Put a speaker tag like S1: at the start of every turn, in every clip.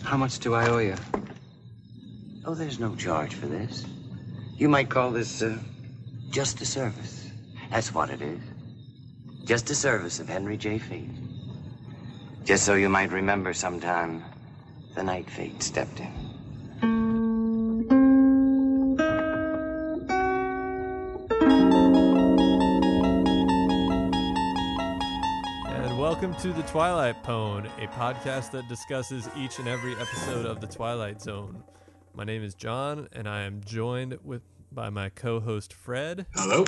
S1: How much do I owe you?
S2: Oh, there's no charge for this. You might call this, just a service. That's what it is. Just a service of Henry J. Fate. Just so you might remember sometime the night Fate stepped in.
S3: Welcome to the Twilight Pwn, a podcast that discusses each and every episode of the Twilight Zone. My name is John, and I am joined by my co-host Fred.
S4: Hello.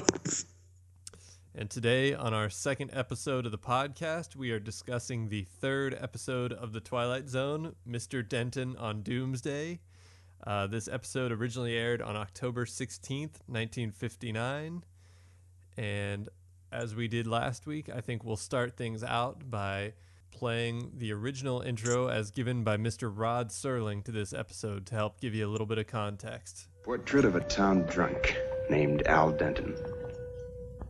S3: And today, on our second episode of the podcast, we are discussing the third episode of the Twilight Zone, Mr. Denton on Doomsday. This episode originally aired on October 16th, 1959, and as we did last week, I think we'll start things out by playing the original intro as given by Mr. Rod Serling to this episode to help give you a little bit of context.
S5: Portrait of a town drunk named Al Denton.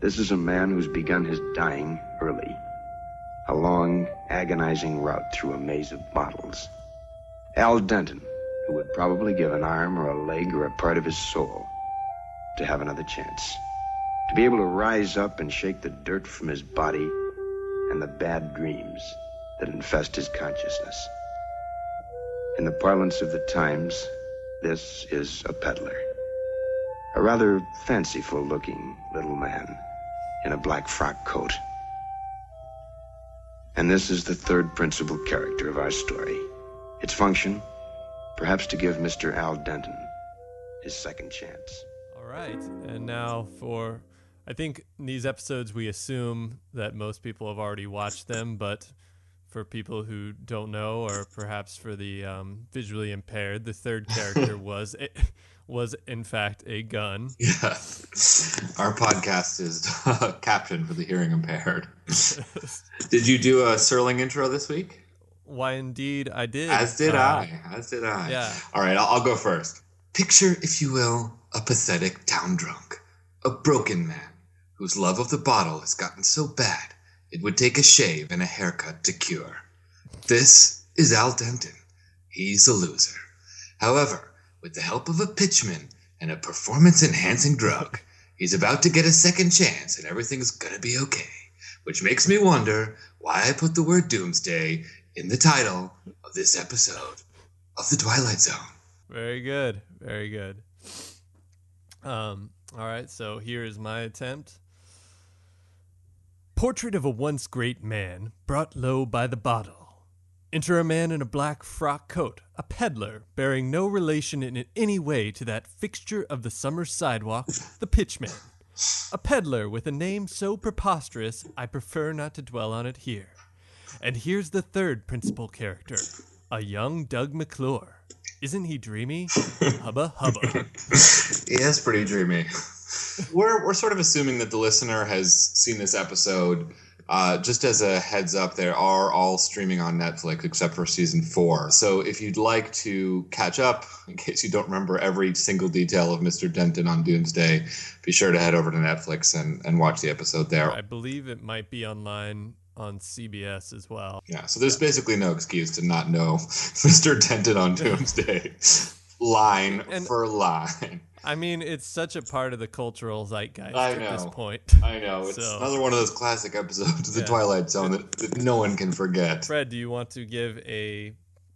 S5: This is a man who's begun his dying early. A long, agonizing route through a maze of bottles. Al Denton, who would probably give an arm or a leg or a part of his soul to have another chance. To be able to rise up and shake the dirt from his body and the bad dreams that infest his consciousness. In the parlance of the times, this is a peddler. A rather fanciful-looking little man in a black frock coat. And this is the third principal character of our story. Its function, perhaps to give Mr. Al Denton his second chance.
S3: All right, and now I think in these episodes we assume that most people have already watched them, but for people who don't know, or perhaps for the visually impaired, the third character was in fact a gun.
S4: Yeah, our podcast is captioned for the hearing impaired. Did you do a Serling intro this week?
S3: Why, indeed, I did.
S4: As did I.
S3: Yeah.
S4: All right, I'll go first. Picture, if you will, a pathetic town drunk, a broken man whose love of the bottle has gotten so bad it would take a shave and a haircut to cure. This is Al Denton. He's a loser. However, with the help of a pitchman and a performance-enhancing drug, he's about to get a second chance and everything's gonna be okay. Which makes me wonder why I put the word Doomsday in the title of this episode of The Twilight Zone.
S3: Very good. Very good. All right, so here is my attempt. Portrait of a once great man, brought low by the bottle. Enter a man in a black frock coat, a peddler, bearing no relation in any way to that fixture of the summer sidewalk, the pitchman. A peddler with a name so preposterous, I prefer not to dwell on it here. And here's the third principal character, a young Doug McClure. Isn't he dreamy? Hubba hubba.
S4: He is pretty dreamy. We're sort of assuming that the listener has seen this episode. Just as a heads up, they are all streaming on Netflix except for season 4. So if you'd like to catch up, in case you don't remember every single detail of Mr. Denton on Doomsday, be sure to head over to Netflix and watch the episode there.
S3: I believe it might be online on CBS as well.
S4: Yeah, so there's basically no excuse to not know Mr. Denton on Doomsday, line for line.
S3: I mean, it's such a part of the cultural zeitgeist at this point.
S4: I know. It's another one of those classic episodes of The Twilight Zone that no one can forget.
S3: Fred, do you want to give a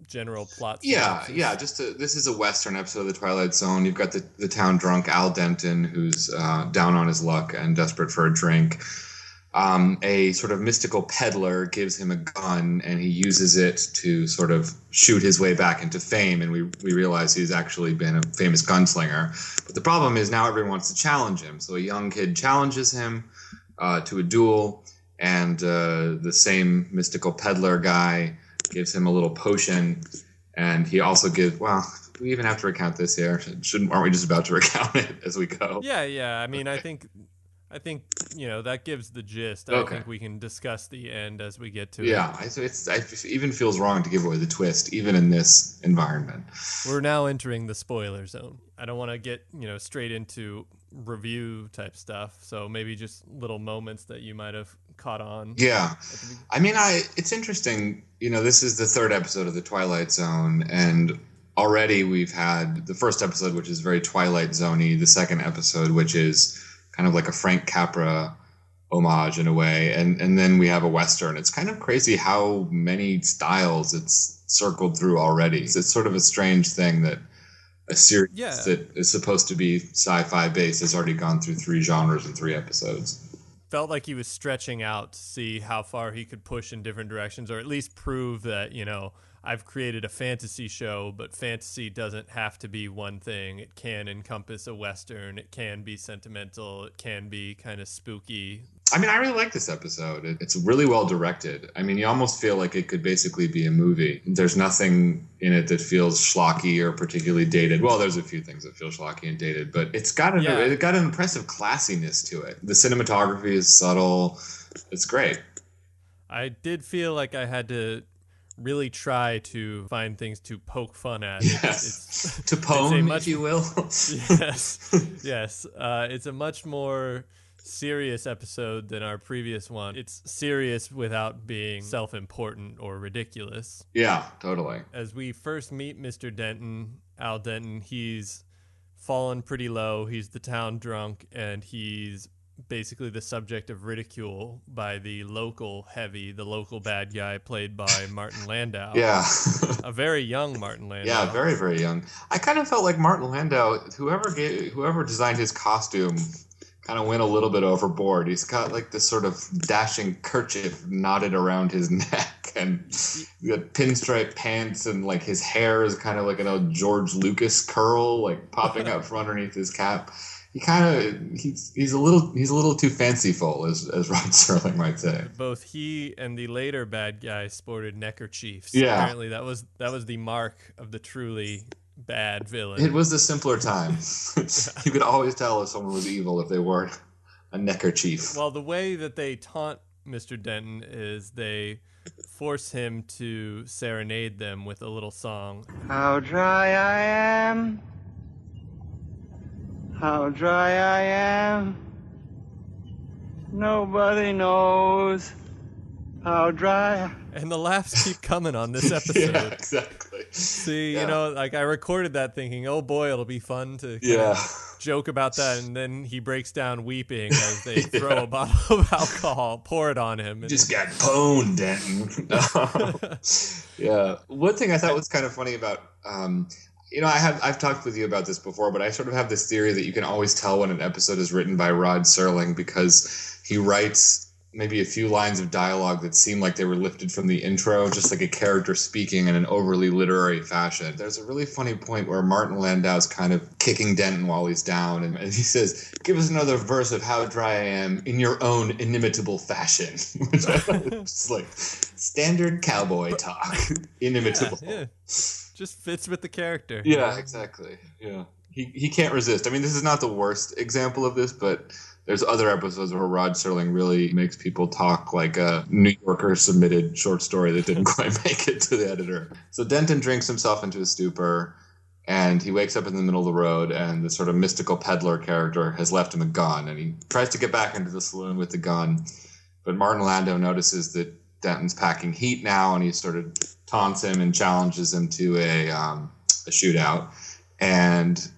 S3: general plot
S4: synopsis? Yeah. This is a Western episode of The Twilight Zone. You've got the town drunk Al Denton, who's down on his luck and desperate for a drink. A sort of mystical peddler gives him a gun, and he uses it to sort of shoot his way back into fame, and we realize he's actually been a famous gunslinger. But the problem is now everyone wants to challenge him. So a young kid challenges him to a duel, and the same mystical peddler guy gives him a little potion, and he also gives, well, do we even have to recount this here? Aren't we just about to recount it as we go?
S3: Yeah. I mean, I think that gives the gist. I think we can discuss the end as we get to it.
S4: Yeah, it even feels wrong to give away the twist, even in this environment.
S3: We're now entering the spoiler zone. I don't want to get straight into review type stuff, so maybe just little moments that you might have caught on.
S4: Yeah. I mean, it's interesting. This is the third episode of the Twilight Zone, and already we've had the first episode, which is very Twilight Zone-y, the second episode, which is kind of like a Frank Capra homage in a way, and then we have a Western. It's kind of crazy how many styles it's circled through already. It's sort of a strange thing that a series that is supposed to be sci-fi based has already gone through 3 genres in 3 episodes.
S3: Felt like he was stretching out to see how far he could push in different directions, or at least prove that, I've created a fantasy show, but fantasy doesn't have to be one thing. It can encompass a Western. It can be sentimental. It can be kind of spooky.
S4: I mean, I really like this episode. It's really well directed. I mean, you almost feel like it could basically be a movie. There's nothing in it that feels schlocky or particularly dated. Well, there's a few things that feel schlocky and dated, but it got an impressive classiness to it. The cinematography is subtle. It's great.
S3: I did feel like I had to really try to find things to poke fun at.
S4: Yes. To pwn, if you will.
S3: Yes. It's a much more serious episode than our previous one. It's serious without being self-important or ridiculous.
S4: Yeah, totally.
S3: As we first meet Mr. Denton, Al Denton, he's fallen pretty low. He's the town drunk, and he's basically the subject of ridicule by the local heavy, the local bad guy played by Martin Landau.
S4: Yeah.
S3: A very young Martin Landau.
S4: Yeah, very, very young. I kind of felt like Martin Landau, whoever designed his costume kind of went a little bit overboard. He's got like this sort of dashing kerchief knotted around his neck, and he's got pinstripe pants, and like his hair is kind of like an old George Lucas curl, like popping out from underneath his cap. He's a little too fanciful, as Rod Serling might say.
S3: Both he and the later bad guy sported neckerchiefs.
S4: Yeah.
S3: Apparently that was the mark of the truly bad villain.
S4: It was a simpler time. You could always tell if someone was evil if they wore a neckerchief.
S3: Well, the way that they taunt Mr. Denton is they force him to serenade them with a little song.
S1: How dry I am. How dry I am. Nobody knows how dry.
S3: And the laughs keep coming on this episode.
S4: Yeah, exactly.
S3: See, I recorded that thinking, oh boy, it'll be fun to joke about that. And then he breaks down weeping as they throw a bottle of alcohol, pour it on him. And
S4: just got pwned, Denton. Yeah. One thing I thought was kind of funny about, I've talked with you about this before, but I sort of have this theory that you can always tell when an episode is written by Rod Serling because he writes maybe a few lines of dialogue that seem like they were lifted from the intro, just like a character speaking in an overly literary fashion. There's a really funny point where Martin Landau's kind of kicking Denton while he's down, and he says, "Give us another verse of How Dry I Am in your own inimitable fashion," which I thought was just like standard cowboy talk. Inimitable.
S3: Yeah. Just fits with the character.
S4: Yeah, exactly. Yeah. He can't resist. I mean, this is not the worst example of this, but there's other episodes where Rod Serling really makes people talk like a New Yorker submitted short story that didn't quite make it to the editor. So Denton drinks himself into a stupor, and he wakes up in the middle of the road, and the sort of mystical peddler character has left him a gun, and he tries to get back into the saloon with the gun. But Martin Landau notices that Denton's packing heat now, and he sort of taunts him and challenges him to a shootout. And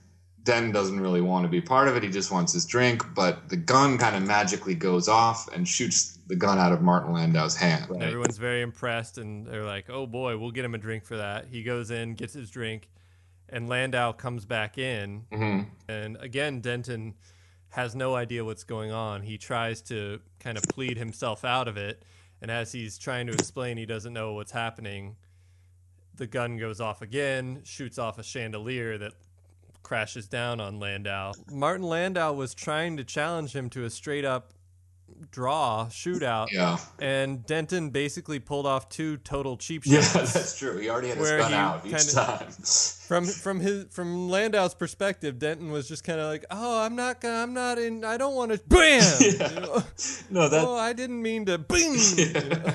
S4: Denton doesn't really want to be part of it. He just wants his drink, but the gun kind of magically goes off and shoots the gun out of Martin Landau's hand.
S3: Right? Everyone's very impressed, and they're like, oh boy, we'll get him a drink for that. He goes in, gets his drink, and Landau comes back in. Mm-hmm. And again, Denton has no idea what's going on. He tries to kind of plead himself out of it, and as he's trying to explain he doesn't know what's happening, the gun goes off again, shoots off a chandelier that crashes down on Landau. Martin Landau was trying to challenge him to a straight-up shootout.
S4: Yeah.
S3: And Denton basically pulled off 2 total cheap shots.
S4: Yeah, that's true. He already had his gun out each time.
S3: From Landau's perspective, Denton was just kind of like, "Oh, I don't want to bam."
S4: Yeah. No,
S3: I didn't mean to bing.
S4: Yeah.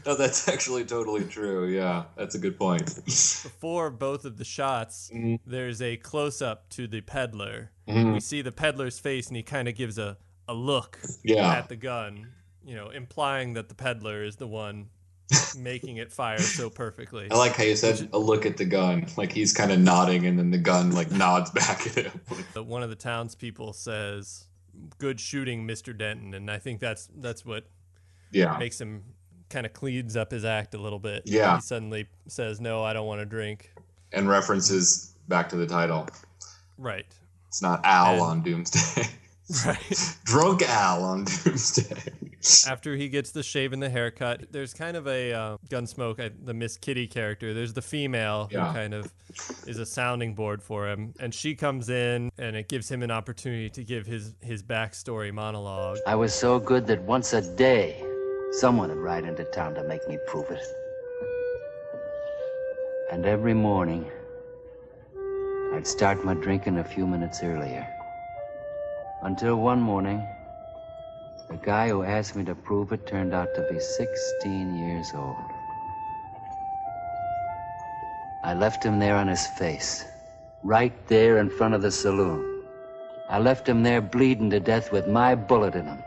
S4: No, that's actually totally true. Yeah, that's a good point.
S3: Before both of the shots, there's a close-up to the peddler. We see the peddler's face, and he kind of gives a look at the gun. implying that the peddler is the one making it fire so perfectly.
S4: I like how you said a look at the gun. Like he's kind of nodding and then the gun like nods back at him.
S3: One of the townspeople says, "Good shooting, Mr. Denton," and I think that's what makes him kind of cleans up his act a little bit.
S4: Yeah.
S3: He suddenly says, "No, I don't want to drink."
S4: And references back to the title.
S3: Right.
S4: It's not Al on Doomsday.
S3: Right.
S4: Drunk Al on Doomsday.
S3: After he gets the shave and the haircut, there's kind of a Gunsmoke, the Miss Kitty character. There's the female who kind of is a sounding board for him. And she comes in, and it gives him an opportunity to give his backstory monologue.
S6: I was so good that once a day, someone would ride into town to make me prove it. And every morning, I'd start my drinking a few minutes earlier. Until one morning, the guy who asked me to prove it turned out to be 16 years old. I left him there on his face, right there in front of the saloon. I left him there bleeding to death with my bullet in him.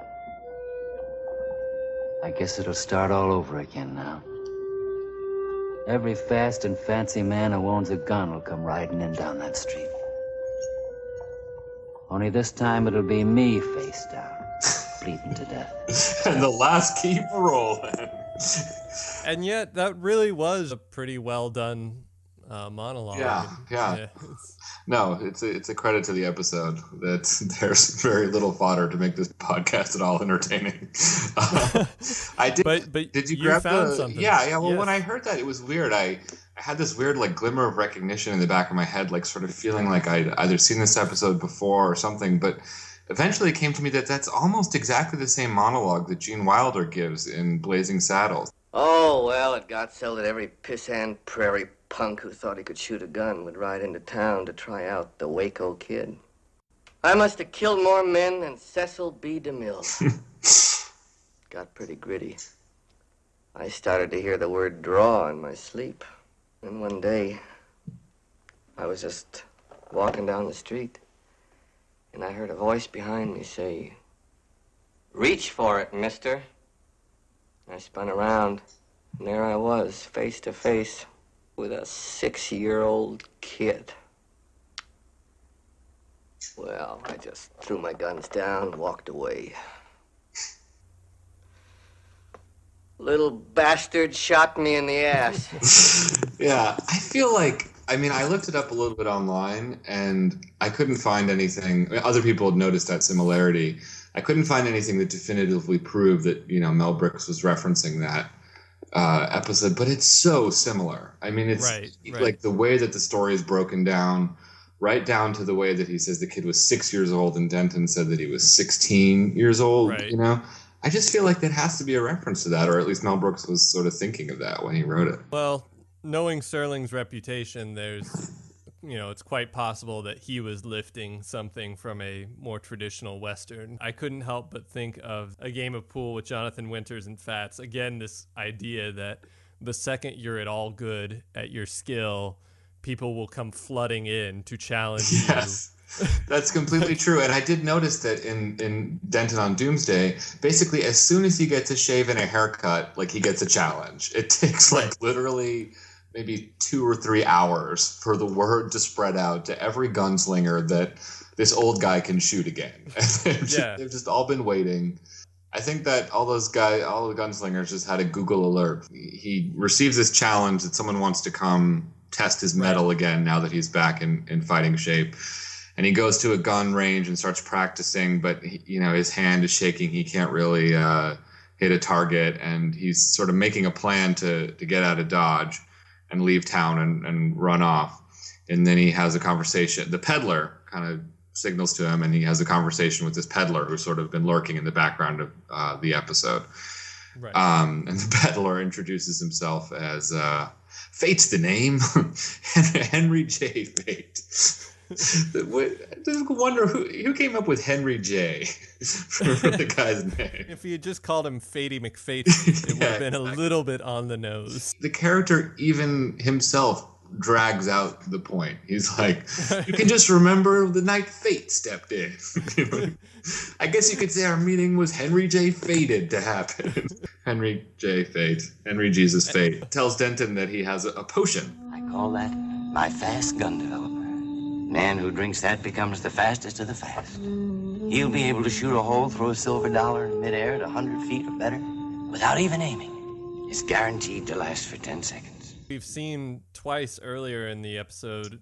S6: I guess it'll start all over again now. Every fast and fancy man who owns a gun will come riding in down that street. Only this time it'll be me face down, bleeding to death.
S4: And the last keep rolling.
S3: And yet, that really was a pretty well done monologue.
S4: Yeah. No, it's a credit to the episode that there's very little fodder to make this podcast at all entertaining. I did.
S3: But
S4: did you grab
S3: found
S4: the?
S3: something?
S4: Yeah. Well,
S3: Yes.
S4: when I heard that, it was weird. I had this weird like glimmer of recognition in the back of my head, like sort of feeling like I'd either seen this episode before or something. But eventually, it came to me that that's almost exactly the same monologue that Gene Wilder gives in Blazing Saddles.
S7: Oh, well, it got so that every pissant prairie punk who thought he could shoot a gun would ride into town to try out the Waco Kid. I must have killed more men than Cecil B. DeMille. Got pretty gritty. I started to hear the word draw in my sleep. And one day, I was just walking down the street, and I heard a voice behind me say, "Reach for it, mister." I spun around, and there I was, face to face with a 6-year-old kid. Well, I just threw my guns down and walked away. Little bastard shot me in the ass.
S4: Yeah, I feel like, I mean, I looked it up a little bit online, and I couldn't find anything. Other people had noticed that similarity. I couldn't find anything that definitively proved that, Mel Brooks was referencing that episode, but it's so similar. I mean, it's
S3: right.
S4: like the way that the story is broken down, right down to the way that he says the kid was 6 years old and Denton said that he was 16 years old,
S3: Right.
S4: I just feel like that has to be a reference to that, or at least Mel Brooks was sort of thinking of that when he wrote it.
S3: Well, knowing Serling's reputation, there's, it's quite possible that he was lifting something from a more traditional Western. I couldn't help but think of A Game of Pool with Jonathan Winters and Fats. Again, this idea that the second you're at all good at your skill, people will come flooding in to challenge you.
S4: Yes. That's completely true. And I did notice that in Denton on Doomsday, basically as soon as he gets a shave and a haircut, like he gets a challenge. It takes like literally maybe 2 or 3 hours for the word to spread out to every gunslinger that this old guy can shoot again. They've just all been waiting. I think that all the gunslingers just had a Google alert. He receives this challenge that someone wants to come test his mettle again now that he's back in fighting shape. And he goes to a gun range and starts practicing, but his hand is shaking. He can't really hit a target, and he's sort of making a plan to get out of Dodge and leave town and run off. And then he has a conversation. The peddler kind of signals to him, and he has a conversation with this peddler who's sort of been lurking in the background of the episode.
S3: Right.
S4: And the peddler introduces himself as Fate's the name, Henry J. Fate. I just wonder who came up with Henry J. for the guy's name.
S3: If he had just called him Fatey McFate, it would have been a little bit on the nose.
S4: The character even himself drags out the point. He's like, you can just remember the night fate stepped in. I guess you could say our meeting was Henry J. fated to happen. Henry J. Fate, Henry Jesus Fate, tells Denton that he has a potion.
S2: I call that my fast gun developer. Man who drinks that becomes the fastest of the fast. He'll be able to shoot a hole through a silver dollar in midair at 100 feet or better without even aiming. It's guaranteed to last for 10 seconds.
S3: We've seen twice earlier in the episode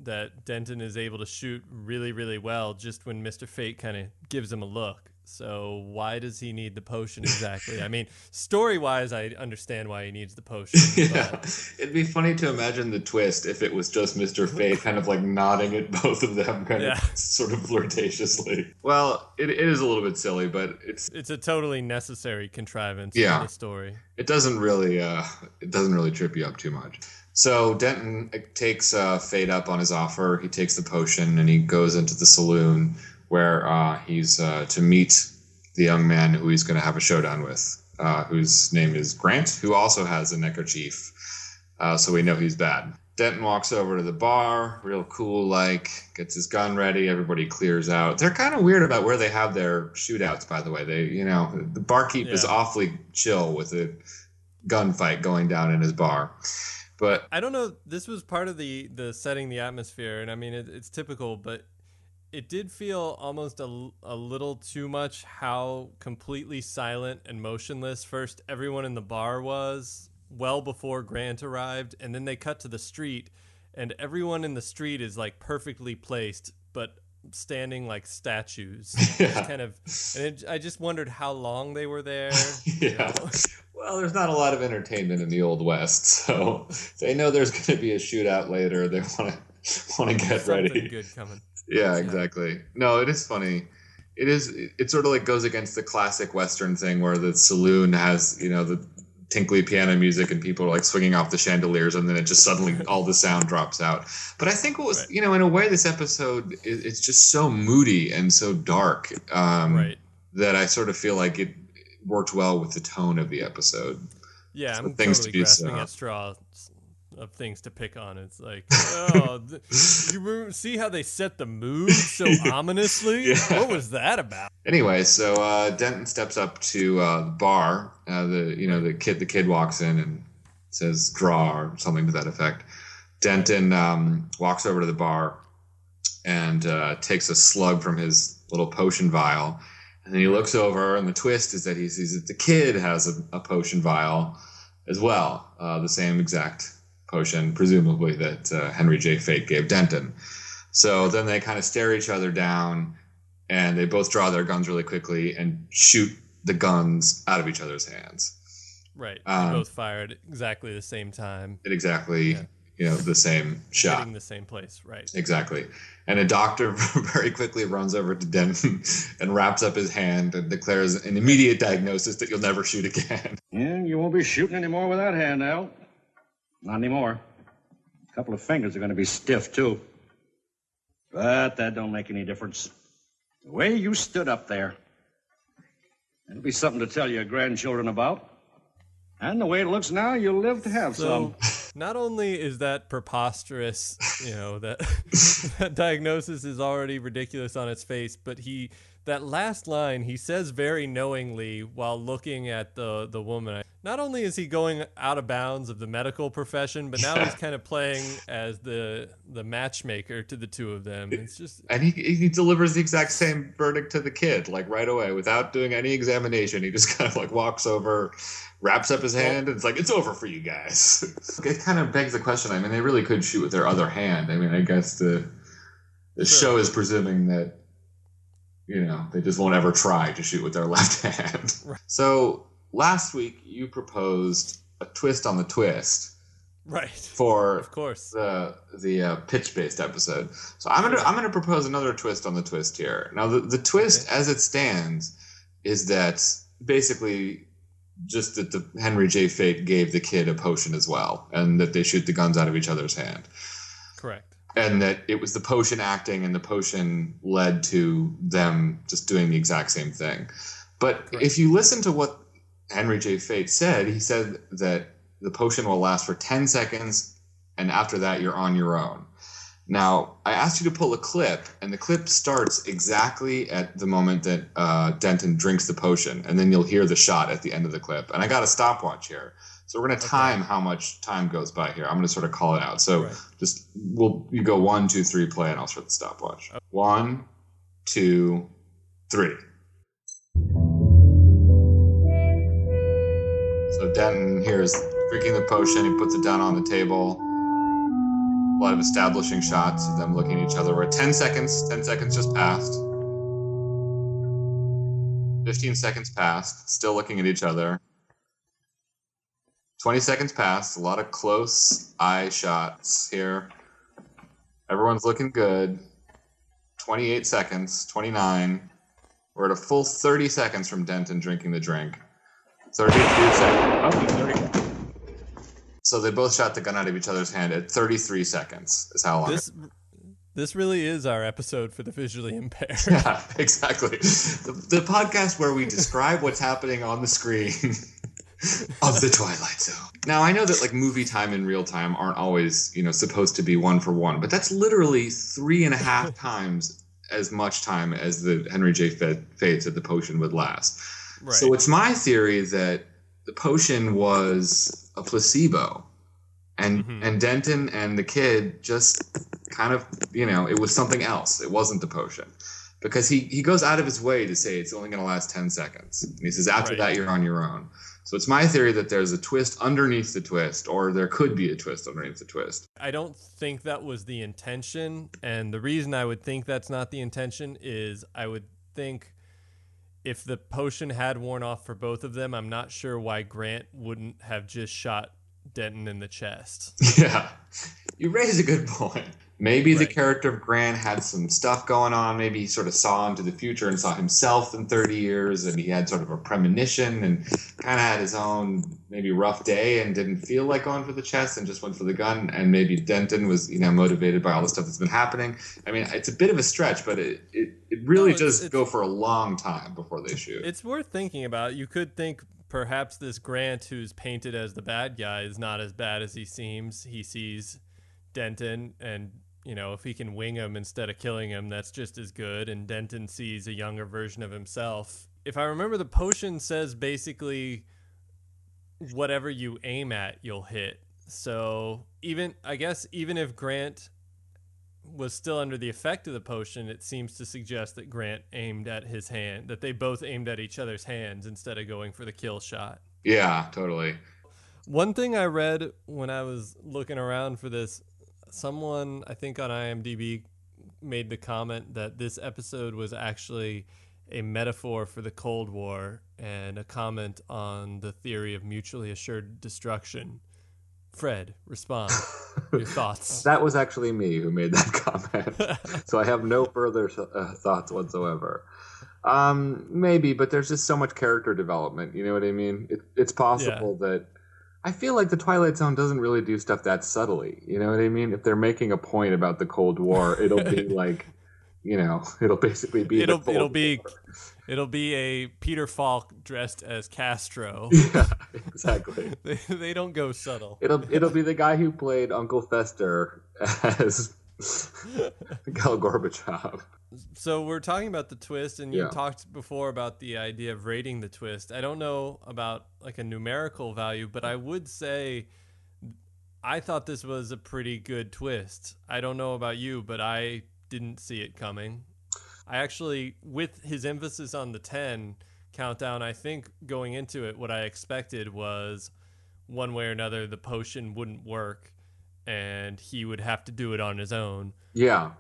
S3: that Denton is able to shoot really, really well just when Mr. Fate kind of gives him a look. So why does he need the potion exactly? I mean, story-wise, I understand why he needs the potion.
S4: Yeah, it'd be funny to imagine the twist if it was just Mr. Fate kind of like nodding at both of them kind of sort of flirtatiously. Well, it is a little bit silly, but it's
S3: a totally necessary contrivance in the story.
S4: It doesn't really trip you up too much. So Denton takes Fate up on his offer. He takes the potion and he goes into the saloon where he's to meet the young man who he's going to have a showdown with, whose name is Grant, who also has a neckerchief, so we know he's bad. Denton walks over to the bar, real cool, gets his gun ready, everybody clears out. They're kind of weird about where they have their shootouts, by the way. The barkeep is awfully chill with a gunfight going down in his bar. But
S3: I don't know, this was part of the setting the atmosphere, and I mean, it's typical, but it did feel almost a little too much how completely silent and motionless first everyone in the bar was well before Grant arrived, and then they cut to the street and everyone in the street is like perfectly placed but standing like statues. I just wondered how long they were there.
S4: Well, there's not a lot of entertainment in the Old West, so they know there's going to be a shootout later. They want to get ready.
S3: Something good coming.
S4: Yeah, exactly. No, it is funny. It sort of like goes against the classic Western thing where the saloon has, the tinkly piano music and people are like swinging off the chandeliers and then it just suddenly all the sound drops out. But I think what was, in a way this episode, it's just so moody and so dark that I sort of feel like it worked well with the tone of the episode.
S3: Yeah,
S4: so
S3: I'm totally grasping at straws of things to pick on. It's like, you see how they set the mood so ominously? What was that about?
S4: Anyway, so Denton steps up to the bar. The kid walks in and says draw or something to that effect. Denton walks over to the bar and takes a slug from his little potion vial. And then he looks over, and the twist is that he sees that the kid has a potion vial as well, the same exact potion, presumably, that Henry J. Fate gave Denton. So then they kind of stare each other down, and they both draw their guns really quickly and shoot the guns out of each other's hands.
S3: Right. They both fired exactly the same time.
S4: At exactly, the same shot.
S3: Hitting the same place, right.
S4: Exactly. And a doctor very quickly runs over to Denton and wraps up his hand and declares an immediate diagnosis that you'll never shoot again.
S8: Yeah, you won't be shooting anymore with that hand, Al. Not anymore. A couple of fingers are going to be stiff, too. But that don't make any difference. The way you stood up there, it'll be something to tell your grandchildren about. And the way it looks now, you'll live to have some.
S3: Not only is that preposterous, that diagnosis is already ridiculous on its face, but that last line he says very knowingly while looking at the woman. Not only is he going out of bounds of the medical profession, but now he's kind of playing as the matchmaker to the two of them. It's just,
S4: and he delivers the exact same verdict to the kid, like right away, without doing any examination. He just kind of like walks over, wraps up his hand, and it's like, it's over for you guys. It kind of begs the question. I mean, they really could shoot with their other hand. I mean, I guess the show is presuming that, they just won't ever try to shoot with their left hand. Right. So last week you proposed a twist on the twist.
S3: Right.
S4: For
S3: of course
S4: the pitch-based episode. So I'm gonna propose another twist on the twist here. Now the twist as it stands is that basically just that the Henry J. Fate gave the kid a potion as well, and that they shoot the guns out of each other's hand.
S3: Correct.
S4: And that it was the potion acting, and the potion led to them just doing the exact same thing. But if you listen to what Henry J. Fate said, he said that the potion will last for 10 seconds and after that, you're on your own. Now, I asked you to pull a clip, and the clip starts exactly at the moment that Denton drinks the potion, and then you'll hear the shot at the end of the clip. And I got a stopwatch here, so we're going to time how much time goes by here. I'm going to sort of call it out. So you go 1, 2, 3, play, and I'll start the stopwatch. Okay. 1, 2, 3. So Denton here is drinking the potion. He puts it down on the table. A lot of establishing shots of them looking at each other. We're at 10 seconds. 10 seconds just passed. 15 seconds passed. Still looking at each other. 20 seconds passed. A lot of close eye shots here. Everyone's looking good. 28 seconds. 29. We're at a full 30 seconds from Denton drinking the drink. 32 seconds. Oh, 30. So they both shot the gun out of each other's hand at 33 seconds is how long.
S3: This really is our episode for the visually impaired.
S4: Yeah, exactly. The podcast where we describe what's happening on the screen of the Twilight Zone. Now, I know that like movie time and real time aren't always, supposed to be 1 for 1, but that's literally 3.5 times as much time as the Henry J. Fate said the potion would last. Right. So it's my theory that the potion was a placebo, and Denton and the kid just kind of, it was something else. It wasn't the potion, because he goes out of his way to say it's only going to last 10 seconds. And he says, after that, you're on your own. So it's my theory that there's a twist underneath the twist, or there could be a twist underneath the twist.
S3: I don't think that was the intention. And the reason I would think that's not the intention is I would think if the potion had worn off for both of them, I'm not sure why Grant wouldn't have just shot Denton in the chest.
S4: Yeah, you raise a good point. Maybe the character of Grant had some stuff going on. Maybe he sort of saw into the future and saw himself in 30 years, and he had sort of a premonition and kind of had his own maybe rough day and didn't feel like going for the chest and just went for the gun. And maybe Denton was, motivated by all the stuff that's been happening. I mean, it's a bit of a stretch, but it really does go for a long time before they shoot.
S3: It's worth thinking about. You could think perhaps this Grant, who's painted as the bad guy, is not as bad as he seems. He sees Denton, and if he can wing him instead of killing him, that's just as good. And Denton sees a younger version of himself. If I remember, the potion says basically whatever you aim at, you'll hit. So even if Grant was still under the effect of the potion, it seems to suggest that Grant aimed at his hand, that they both aimed at each other's hands instead of going for the kill shot.
S4: Yeah, totally.
S3: One thing I read when I was looking around for this, someone, I think on IMDb, made the comment that this episode was actually a metaphor for the Cold War and a comment on the theory of mutually assured destruction. Fred, respond. Your thoughts.
S4: That was actually me who made that comment. So I have no further thoughts whatsoever. Maybe, but there's just so much character development. You know what I mean? It's possible that I feel like the Twilight Zone doesn't really do stuff that subtly. You know what I mean? If they're making a point about the Cold War, it'll be like, it'll basically be
S3: it'll be a Peter Falk dressed as Castro.
S4: Yeah, exactly.
S3: They don't go subtle.
S4: It'll be the guy who played Uncle Fester as Mikhail Gorbachev.
S3: So we're talking about the twist, and you talked before about the idea of rating the twist. I don't know about like a numerical value, but I would say I thought this was a pretty good twist. I don't know about you, but I didn't see it coming. I actually, with his emphasis on the 10 countdown, I think going into it, what I expected was one way or another the potion wouldn't work and he would have to do it on his own.
S4: Yeah.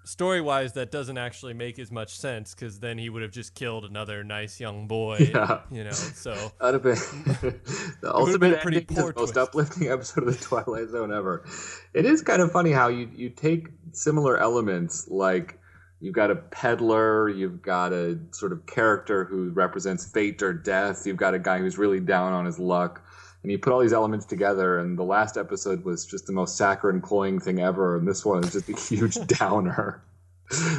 S3: Story-wise, that doesn't actually make as much sense, because then he would have just killed another nice young boy.
S4: Yeah.
S3: So
S4: that'd have been the ultimate ending, the most uplifting episode of the Twilight Zone ever. It is kind of funny how you take similar elements, like you've got a peddler, you've got a sort of character who represents fate or death, you've got a guy who's really down on his luck, and you put all these elements together, and the last episode was just the most saccharine, cloying thing ever, and this one is just a huge downer.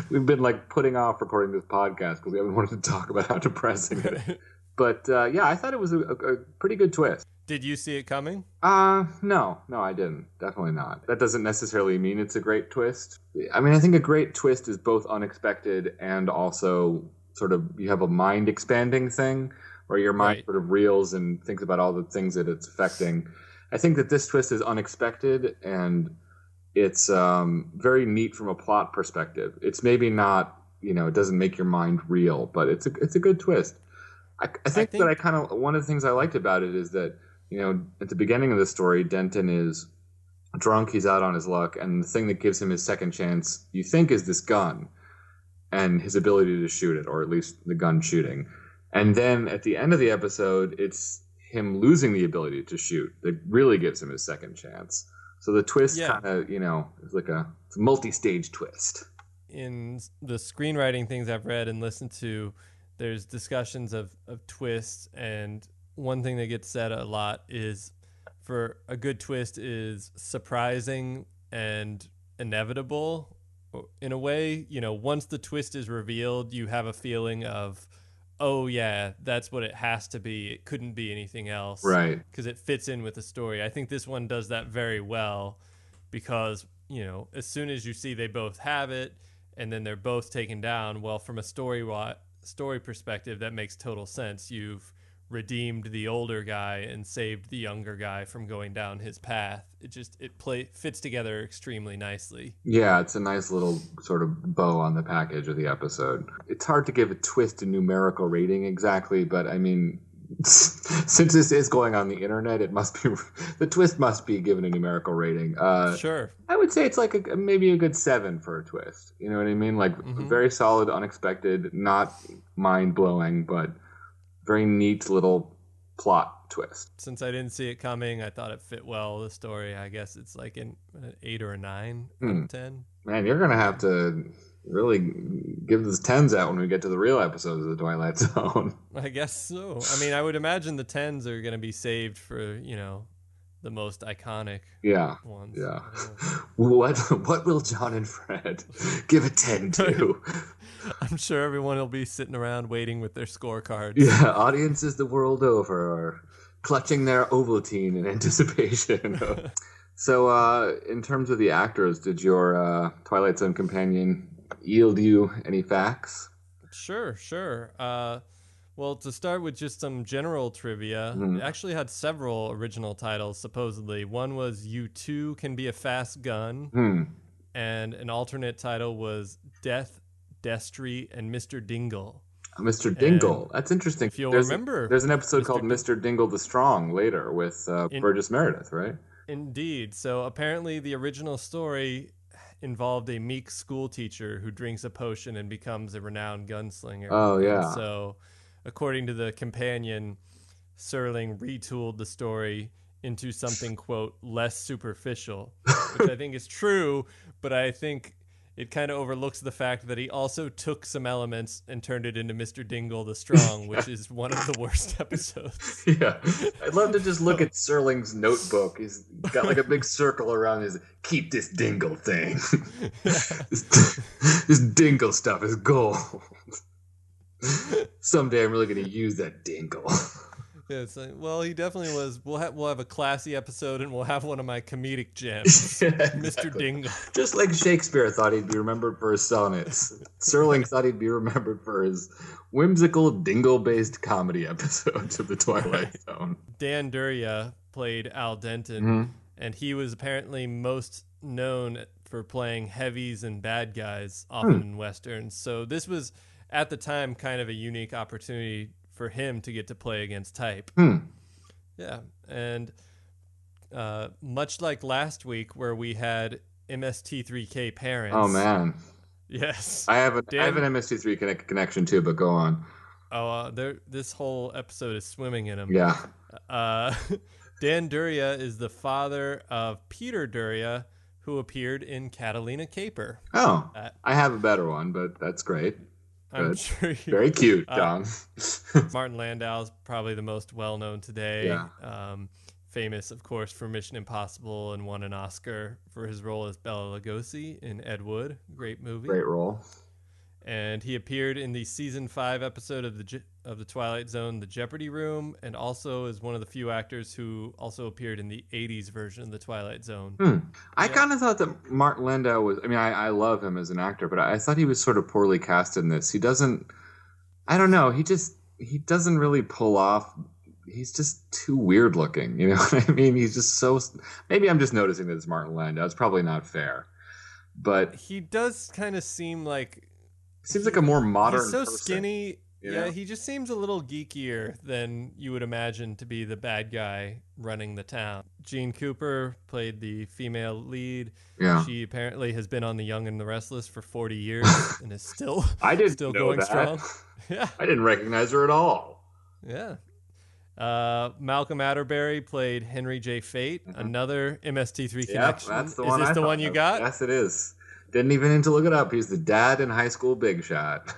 S4: We've been putting off recording this podcast because we haven't wanted to talk about how depressing it is. But I thought it was a pretty good twist.
S3: Did you see it coming?
S4: No, I didn't. Definitely not. That doesn't necessarily mean it's a great twist. I mean, I think a great twist is both unexpected and also sort of you have a mind expanding thing where your mind sort of reels and thinks about all the things that it's affecting. I think that this twist is unexpected and it's very neat from a plot perspective. It's maybe not, it doesn't make your mind reel, but it's a good twist. I think that I kind of, one of the things I liked about it is that, at the beginning of the story, Denton is drunk, he's out on his luck, and the thing that gives him his second chance, you think, is this gun and his ability to shoot it, or at least the gun shooting. And then at the end of the episode, it's him losing the ability to shoot that really gives him his second chance. So the twist kind of, is like it's a multi-stage twist.
S3: In the screenwriting things I've read and listened to, there's discussions of twists, and one thing that gets said a lot is for a good twist is surprising and inevitable in a way. Once the twist is revealed, you have a feeling of, oh yeah, that's what it has to be. It couldn't be anything else.
S4: Right.
S3: Because it fits in with the story. I think this one does that very well because, as soon as you see they both have it and then they're both taken down, well, from a story perspective, that makes total sense. You've redeemed the older guy and saved the younger guy from going down his path. It fits together extremely nicely.
S4: Yeah, it's a nice little sort of bow on the package of the episode. It's hard to give a twist a numerical rating exactly, but I mean, since this is going on the internet, the twist must be given a numerical rating.
S3: Sure.
S4: I would say it's like maybe a good 7 for a twist. You know what I mean? Like very solid, unexpected, not mind-blowing, but very neat little plot twist.
S3: Since I didn't see it coming, I thought it fit well, the story. I guess it's like an 8 or a 9 out of 10.
S4: Man, you're going to have to really give those 10s out when we get to the real episodes of the Twilight Zone.
S3: I guess so. I mean, I would imagine the 10s are going to be saved for, the most iconic ones.
S4: Yeah. What will John and Fred give a 10 to?
S3: I'm sure everyone will be sitting around waiting with their scorecards.
S4: Yeah, audiences the world over are clutching their Ovaltine in anticipation. So, in terms of the actors, did your Twilight Zone companion yield you any facts?
S3: Sure. Well, to start with just some general trivia, it actually had several original titles, supposedly. One was You Too Can Be a Fast Gun, and an alternate title was Death, Destry, and Mr. Dingle.
S4: Mr. Dingle. That's interesting.
S3: If you'll remember.
S4: There's an episode called Mr. Dingle the Strong later with Burgess Meredith, right?
S3: Indeed. So apparently the original story involved a meek school teacher who drinks a potion and becomes a renowned gunslinger.
S4: Oh, yeah.
S3: And so according to the companion, Serling retooled the story into something, quote, less superficial, which I think is true, but I think it kind of overlooks the fact that he also took some elements and turned it into Mr. Dingle the Strong, which is one of the worst episodes.
S4: Yeah. I'd love to just look at Serling's notebook. He's got like a big circle around his keep this Dingle thing. This Dingle stuff is gold. Someday I'm really going to use that Dingle.
S3: Yeah, it's like, well, he definitely was. We'll have a classy episode, and we'll have one of my comedic gems,
S4: Yeah, exactly.
S3: Mr. Dingle.
S4: Just like Shakespeare thought he'd be remembered for his sonnets, Serling thought he'd be remembered for his whimsical dingle-based comedy episodes of the Twilight Zone.
S3: Dan Duryea played Al Denton, and he was apparently most known for playing heavies and bad guys, often in westerns. So this was, at the time, kind of a unique opportunity for him to get to play against type. Yeah, and much like last week where we had MST3K parents.
S4: Oh, man.
S3: Yes.
S4: I have an MST3 connection too, but go on.
S3: Oh, this whole episode is swimming in them.
S4: Yeah.
S3: Dan Duryea is the father of Peter Duryea, who appeared in Catalina Caper.
S4: Oh, I have a better one, but that's great.
S3: I'm sure
S4: very cute, John.
S3: Martin Landau is probably the most well-known today.
S4: Yeah.
S3: Famous, of course, for Mission Impossible and won an Oscar for his role as Bela Lugosi in Ed Wood. Great movie.
S4: Great role.
S3: And he appeared in the season 5 episode of the Twilight Zone, The Jeopardy Room, and also is one of the few actors who also appeared in the 80s version of The Twilight Zone.
S4: I kind of thought that Martin Landau was, I mean, I love him as an actor, but I thought he was sort of poorly cast in this. He doesn't, I don't know, he doesn't really pull off. He's just too weird looking, you know what I mean? He's just so, maybe I'm just noticing that it's Martin Landau. It's probably not fair. But
S3: he does kind of seem like...
S4: Seems like a more modern
S3: He's so
S4: person,
S3: skinny.
S4: you
S3: Yeah,
S4: know?
S3: he just seems a little geekier than you would imagine to be the bad guy running the town. Jean Cooper played the female lead.
S4: Yeah.
S3: She apparently has been on The Young and the Restless for 40 years and is still,
S4: I didn't
S3: still
S4: know
S3: going
S4: that.
S3: strong. Yeah.
S4: I didn't recognize her at all.
S3: Yeah. Malcolm Atterbury played Henry J. Fate, another MST3 connection.
S4: That's the
S3: is
S4: one.
S3: this
S4: I
S3: the
S4: thought
S3: one you
S4: of.
S3: got?
S4: Yes, it is. Didn't even need to look it up. He's the dad in High School Big Shot.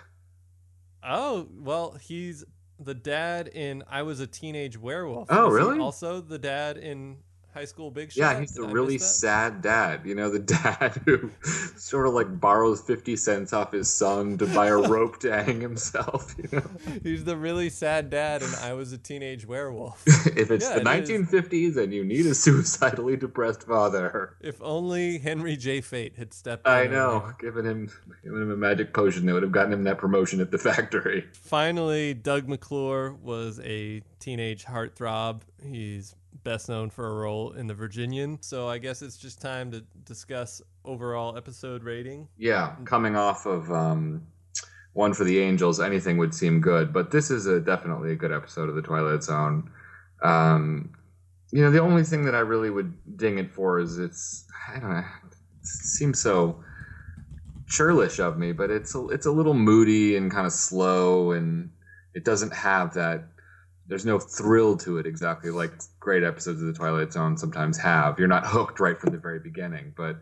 S3: Oh, well, he's the dad in I Was a Teenage Werewolf.
S4: Oh,
S3: Was he
S4: really?
S3: also the dad in High School Big Shot?
S4: Yeah, he's the really sad dad. You know, the dad who sort of like borrows 50 cents off his son to buy a rope to hang himself. You know,
S3: He's the really sad dad in I Was a Teenage Werewolf.
S4: if it's the 1950s and you need a suicidally depressed father.
S3: If only Henry J. Fate had stepped in.
S4: I know, giving him a magic potion that would have gotten him that promotion at the factory.
S3: Finally, Doug McClure was a teenage heartthrob. He's best known for a role in The Virginian. So I guess it's just time to discuss overall episode rating.
S4: Yeah, coming off of One for the Angels, anything would seem good, but this is definitely a good episode of The Twilight Zone. You know, the only thing that I really would ding it for is I don't know, it seems so churlish of me, but it's a little moody and kind of slow, and it doesn't have that. There's no thrill to it exactly like great episodes of The Twilight Zone sometimes have. You're not hooked right from the very beginning, but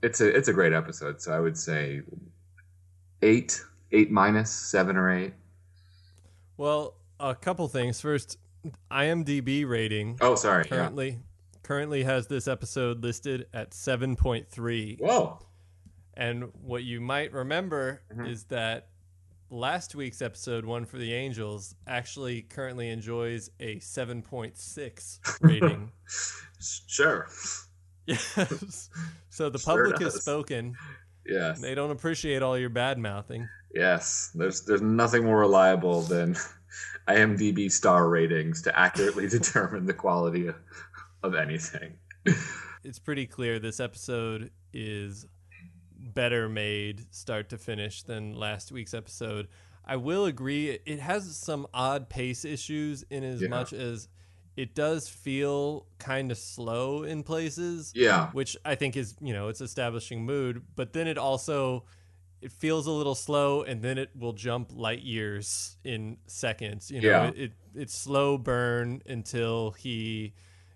S4: it's a great episode. So I would say 8 minus, 7 or 8.
S3: Well, a couple things. First, IMDb rating.
S4: Oh, sorry.
S3: Currently has this episode listed at 7.3.
S4: Whoa.
S3: And what you might remember is that last week's episode, One for the Angels, actually currently enjoys a 7.6 rating.
S4: Sure.
S3: Yes. So the
S4: Sure
S3: public has
S4: does.
S3: spoken.
S4: Yes.
S3: They don't appreciate all your bad mouthing.
S4: Yes. There's nothing more reliable than IMDb star ratings to accurately determine the quality of anything.
S3: It's pretty clear this episode is better made start to finish than last week's episode. I will agree it has some odd pace issues in as much as it does feel kind of slow in places.
S4: Yeah.
S3: Which I think is, it's establishing mood, but then it feels a little slow and then it will jump light years in seconds. It's slow burn until he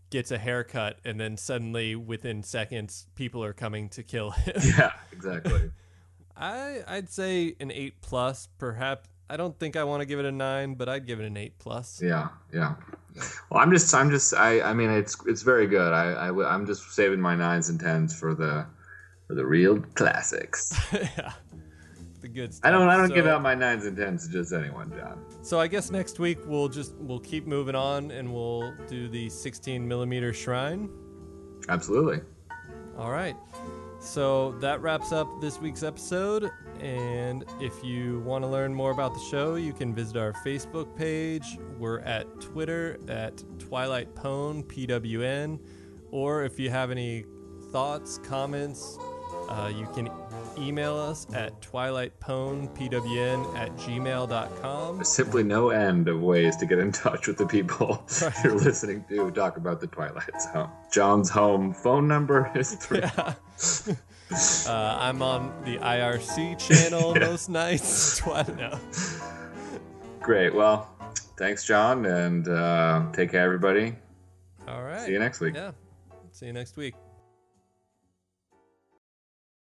S3: gets a haircut, and then suddenly within seconds people are coming to kill him.
S4: Yeah, exactly.
S3: I'd say an 8+, perhaps. I don't think I want to give it a 9, but I'd give it an 8+.
S4: Yeah. Well, I'm just I mean it's very good. I'm just saving my 9s and 10s for the real classics.
S3: Yeah. The good stuff.
S4: I don't give out my 9s and 10s to just anyone, John.
S3: So I guess next week we'll keep moving on and we'll do the 16mm shrine.
S4: Absolutely.
S3: All right. So that wraps up this week's episode. And if you want to learn more about the show, you can visit our Facebook page. We're at Twitter at Twilight Pwn, PWN. Or if you have any thoughts, comments, you can email us at twilightpwnpwn@gmail.com.
S4: There's simply no end of ways to get in touch with the people you're listening to talk about the Twilight Zone. John's home phone number is 3.
S3: Yeah. I'm on the IRC channel most nights. No.
S4: Great. Well, thanks, John, and take care, everybody.
S3: All right.
S4: See you next week.
S3: Yeah. See you next week.